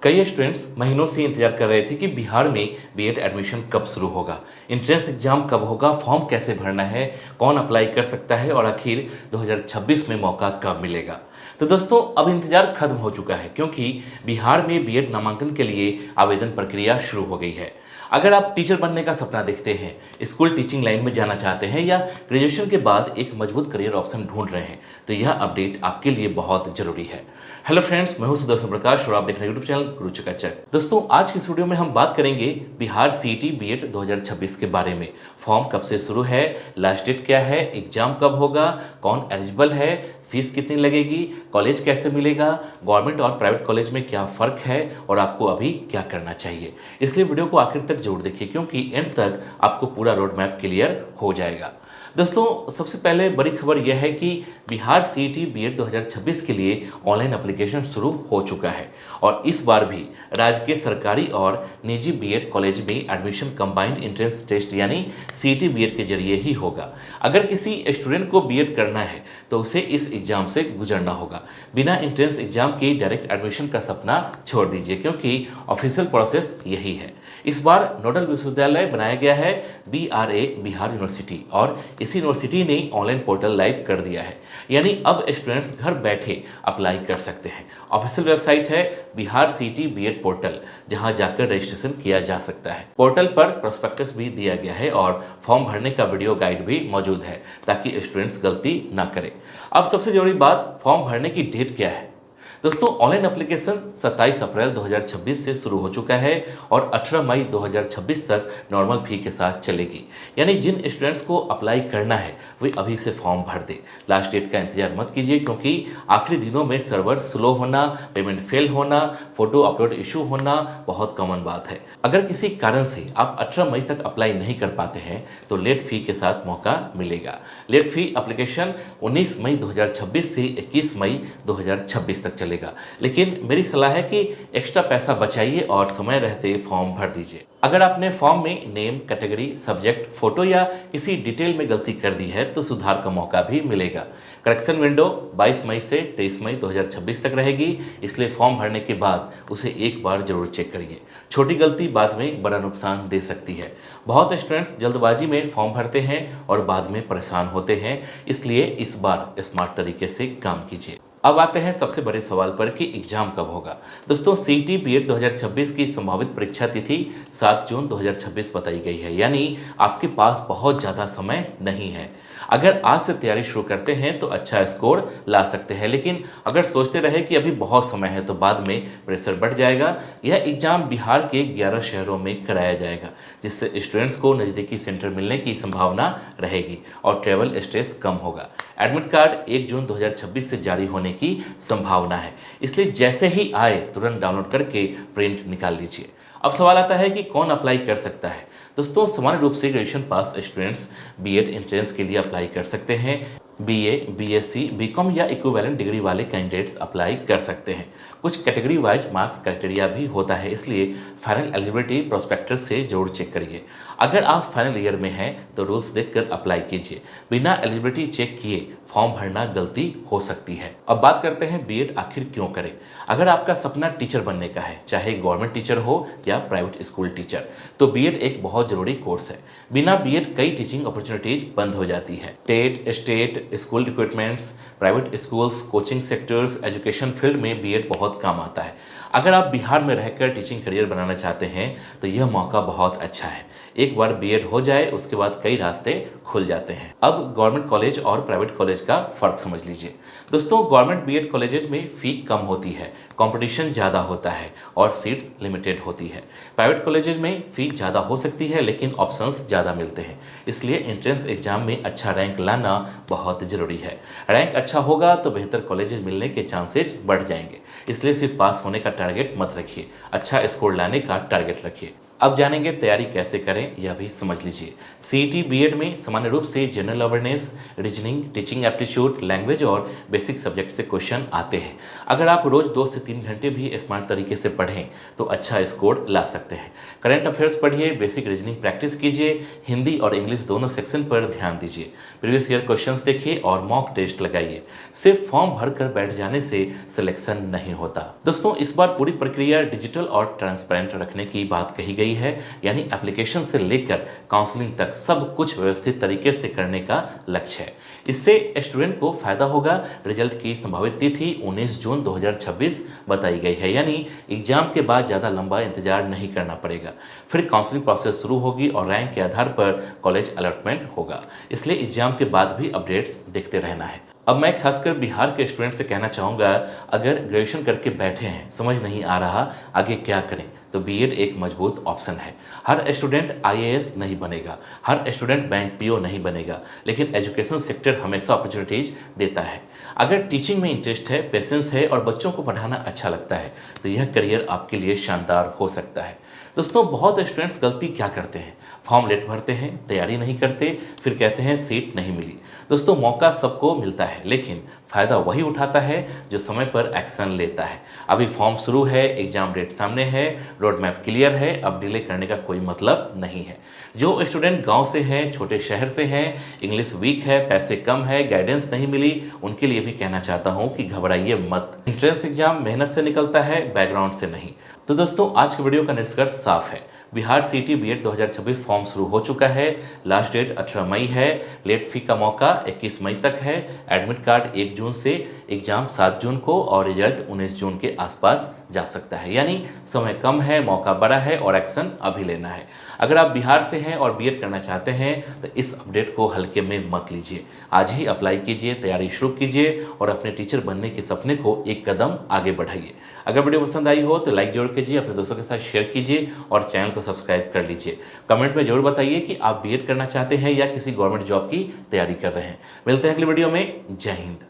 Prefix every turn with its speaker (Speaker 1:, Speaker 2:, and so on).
Speaker 1: कई स्टूडेंट्स महीनों से इंतजार कर रहे थे कि बिहार में बीएड एडमिशन कब शुरू होगा, एंट्रेंस एग्जाम कब होगा, फॉर्म कैसे भरना है, कौन अप्लाई कर सकता है और आखिर 2026 में मौका कब मिलेगा। तो दोस्तों अब इंतजार खत्म हो चुका है क्योंकि बिहार में बीएड नामांकन के लिए आवेदन प्रक्रिया शुरू हो गई है। अगर आप टीचर बनने का सपना देखते हैं, स्कूल टीचिंग लाइन में जाना चाहते हैं या ग्रेजुएशन के बाद एक मजबूत करियर ऑप्शन ढूंढ रहे हैं तो यह अपडेट आपके लिए बहुत जरूरी है। हेलो फ्रेंड्स, मैं हूं सुदर्शन प्रकाश और आप देख रहे हैं यूट्यूब चैनल गुरु चकाचक। दोस्तों आज की इस वीडियो में हम बात करेंगे बिहार सीईटी बीएड 2026 के बारे में। फॉर्म कब से शुरू है, लास्ट डेट क्या है, एग्जाम कब होगा, कौन एलिजिबल है, फीस कितनी लगेगी, कॉलेज कैसे मिलेगा, गवर्नमेंट और प्राइवेट कॉलेज में क्या फ़र्क है और आपको अभी क्या करना चाहिए। इसलिए वीडियो को आखिर तक जरूर देखिए क्योंकि एंड तक आपको पूरा रोड मैप क्लियर हो जाएगा। दोस्तों सबसे पहले बड़ी खबर यह है कि बिहार सीईटी बीएड 2026 के लिए ऑनलाइन एप्लीकेशन शुरू हो चुका है और इस बार भी राजकीय, सरकारी और निजी बीएड कॉलेज में एडमिशन कंबाइंड एंट्रेंस टेस्ट यानी सीईटी बीएड के जरिए ही होगा। अगर किसी स्टूडेंट को बीएड करना है तो उसे इस एग्जाम से गुजरना होगा। बिना एंट्रेंस एग्जाम के डायरेक्ट एडमिशन का सपना छोड़ दीजिए क्योंकि ऑफिशियल प्रोसेस यही है। इस बार नोडल विश्वविद्यालय बनाया गया है बीआरए बिहार यूनिवर्सिटी और इसी यूनिवर्सिटी ने ऑनलाइन पोर्टल लाइव कर दिया है, यानी अब स्टूडेंट्स घर बैठे अप्लाई कर सकते हैं। ऑफिशियल वेबसाइट है बिहार सीईटी बीएड पोर्टल, जहां जाकर रजिस्ट्रेशन किया जा सकता है। पोर्टल पर प्रोस्पेक्टस भी दिया गया है और फॉर्म भरने का वीडियो गाइड भी मौजूद है ताकि स्टूडेंट्स गलती ना करें। अब सबसे जरूरी बात, फॉर्म भरने की डेट क्या है। दोस्तों ऑनलाइन एप्लीकेशन 27 अप्रैल 2026 से शुरू हो चुका है और 18 मई 2026 तक नॉर्मल फी के साथ चलेगी। यानी जिन स्टूडेंट्स को अप्लाई करना है वे अभी से फॉर्म भर दें। लास्ट डेट का इंतजार मत कीजिए क्योंकि आखिरी दिनों में सर्वर स्लो होना, पेमेंट फेल होना, फोटो अपलोड इशू होना बहुत कॉमन बात है। अगर किसी कारण से आप 18 मई तक अप्लाई नहीं कर पाते हैं तो लेट फी के साथ मौका मिलेगा। लेट फी एप्लीकेशन 19 मई 2026 से 21 मई 2026 तक चलेगा, लेकिन मेरी सलाह है कि एक्स्ट्रा पैसा बचाइए और समय रहते फॉर्म भर दीजिए। अगर आपने फॉर्म में नेम, कैटेगरी, सब्जेक्ट, फोटो या किसी डिटेल में गलती कर दी है तो सुधार का मौका भी मिलेगा। करेक्शन विंडो 22 मई से 23 मई 2026 तक रहेगी, इसलिए फॉर्म भरने के बाद उसे एक बार जरूर चेक करिए। छोटी गलती बाद में बड़ा नुकसान दे सकती है। बहुत स्टूडेंट्स जल्दबाजी में फॉर्म भरते हैं और बाद में परेशान होते हैं, इसलिए इस बार स्मार्ट तरीके से काम कीजिए। अब आते हैं सबसे बड़े सवाल पर कि एग्जाम कब होगा। दोस्तों सीईटी बीएड 2026 की संभावित परीक्षा तिथि 7 जून 2026 बताई गई है, यानी आपके पास बहुत ज़्यादा समय नहीं है। अगर आज से तैयारी शुरू करते हैं तो अच्छा स्कोर ला सकते हैं, लेकिन अगर सोचते रहे कि अभी बहुत समय है तो बाद में प्रेशर बढ़ जाएगा। यह एग्ज़ाम बिहार के 11 शहरों में कराया जाएगा, जिससे स्टूडेंट्स को नज़दीकी सेंटर मिलने की संभावना रहेगी और ट्रैवल स्ट्रेस कम होगा। एडमिट कार्ड 1 जून 2026 से जारी होने की संभावना है, इसलिए जैसे ही आए तुरंत डाउनलोड करके प्रिंट निकाल लीजिए। अब सवाल आता है कि कौन अप्लाई कर सकता है। दोस्तों सामान्य रूप से graduation pass students BEd entrance के लिए अप्लाई कर सकते हैं। बीए, बीएससी, बीकॉम या इक्विवेलेंट डिग्री वाले कैंडिडेट्स अप्लाई कर सकते हैं। कुछ कैटेगरी वाइज मार्क्स क्राइटेरिया भी होता है, इसलिए फाइनल एलिजिबिलिटी प्रोस्पेक्टस से जरूर चेक करिए। अगर आप फाइनल ईयर में हैं तो रूल्स देखकर अप्लाई कीजिए। बिना एलिजिबिलिटी चेक किए फॉर्म भरना गलती हो सकती है। अब बात करते हैं बीएड आखिर क्यों करें। अगर आपका सपना टीचर बनने का है, चाहे गवर्नमेंट टीचर हो या प्राइवेट स्कूल टीचर, तो बीएड एक बहुत जरूरी कोर्स है। बिना बीएड कई टीचिंग अपॉर्चुनिटीज बंद हो जाती है। TET, state, school recruitments, private schools, coaching sectors, education field में बीएड बहुत काम आता है। अगर आप बिहार में रहकर टीचिंग करियर बनाना चाहते हैं तो यह मौका बहुत अच्छा है। एक बार बीएड हो जाए उसके बाद कई रास्ते खुल जाते हैं। अब गवर्नमेंट कॉलेज और प्राइवेट कॉलेज का फर्क समझ लीजिए। दोस्तों गवर्नमेंट बीएड कॉलेजेस में फी कम होती है, कंपटीशन ज़्यादा होता है और सीट्स लिमिटेड होती है। प्राइवेट कॉलेजेस में फ़ी ज़्यादा हो सकती है लेकिन ऑप्शंस ज़्यादा मिलते हैं, इसलिए एंट्रेंस एग्जाम में अच्छा रैंक लाना बहुत ज़रूरी है। रैंक अच्छा होगा तो बेहतर कॉलेजेस मिलने के चांसेज बढ़ जाएंगे, इसलिए सिर्फ पास होने का टारगेट मत रखिए, अच्छा स्कोर लाने का टारगेट रखिए। अब जानेंगे तैयारी कैसे करें यह भी समझ लीजिए। सीईटी बीएड में सामान्य रूप से general awareness, reasoning, teaching aptitude, language और बेसिक सब्जेक्ट से क्वेश्चन आते हैं। अगर आप रोज 2 से 3 घंटे भी स्मार्ट तरीके से पढ़ें तो अच्छा स्कोर ला सकते हैं। करंट अफेयर्स पढ़िए, बेसिक रीजनिंग प्रैक्टिस कीजिए, हिंदी और इंग्लिश दोनों सेक्शन पर ध्यान दीजिए, प्रीवियस ईयर क्वेश्चंस देखिए और मॉक टेस्ट लगाइए। सिर्फ फॉर्म भरकर बैठ जाने से सिलेक्शन नहीं होता। दोस्तों, इस बार पूरी प्रक्रिया डिजिटल और ट्रांसपेरेंट रखने की बात कही गई है, यानी एप्लीकेशन से लेकर काउंसलिंग तक सब कुछ व्यवस्थित तरीके से करने का लक्ष्य है। इससे स्टूडेंट को फायदा होगा। रिजल्ट की संभावित तिथि 19 जून 2026 बताई गई है, यानी एग्जाम के बाद ज़्यादा लंबा इंतजार नहीं करना पड़ेगा। फिर काउंसलिंग प्रोसेस शुरू होगी और रैंक के आधार पर कॉलेज अलॉटमेंट होगा। इसलिए एग्जाम के बाद भी अपडेट्स देखते रहना है। अब मैं खासकर बिहार के स्टूडेंट से कहना चाहूँगा, अगर ग्रेजुएशन करके बैठे हैं, समझ नहीं आ रहा आगे क्या करें, तो बीएड एक मजबूत ऑप्शन है। हर स्टूडेंट आईएएस नहीं बनेगा, हर स्टूडेंट बैंक पीओ नहीं बनेगा, लेकिन एजुकेशन सेक्टर हमेशा अपॉर्चुनिटीज देता है। अगर टीचिंग में इंटरेस्ट है, पेशेंस है और बच्चों को पढ़ाना अच्छा लगता है, तो यह करियर आपके लिए शानदार हो सकता है। दोस्तों, बहुत स्टूडेंट्स गलती क्या करते हैं, फॉर्म लेट भरते हैं, तैयारी नहीं करते, फिर कहते हैं सीट नहीं मिली। दोस्तों, मौका सबको मिलता है, लेकिन फ़ायदा वही उठाता है जो समय पर एक्शन लेता है। अभी फॉर्म शुरू है, एग्जाम डेट सामने है, रोड मैप क्लियर है, अब डिले करने का कोई मतलब नहीं है। जो स्टूडेंट गांव से हैं, छोटे शहर से हैं, इंग्लिश वीक है, पैसे कम है, गाइडेंस नहीं मिली, उनके लिए भी कहना चाहता हूं कि घबराइए मत। एंट्रेंस एग्जाम मेहनत से निकलता है, बैकग्राउंड से नहीं। तो दोस्तों, आज की वीडियो का निष्कर्ष साफ है। बिहार सीईटी बीएड 2026 फॉर्म शुरू हो चुका है। लास्ट डेट 18 मई है। लेट फी का मौका 21 मई तक है। एडमिट कार्ड 1 जून से, एग्जाम 7 जून को और रिजल्ट 19 जून के आसपास जा सकता है, यानी समय कम है, मौका बड़ा है और एक्शन अभी लेना है। अगर आप बिहार से हैं और बीएड करना चाहते हैं तो इस अपडेट को हल्के में मत लीजिए। आज ही अप्लाई कीजिए, तैयारी शुरू कीजिए और अपने टीचर बनने के सपने को एक कदम आगे बढ़ाइए। अगर वीडियो पसंद आई हो तो लाइक जरूर कीजिए, अपने दोस्तों के साथ शेयर कीजिए और चैनल को सब्सक्राइब कर लीजिए। कमेंट में जरूर बताइए कि आप बीएड करना चाहते हैं या किसी गवर्नमेंट जॉब की तैयारी कर रहे हैं। मिलते हैं अगली वीडियो में। जय हिंद।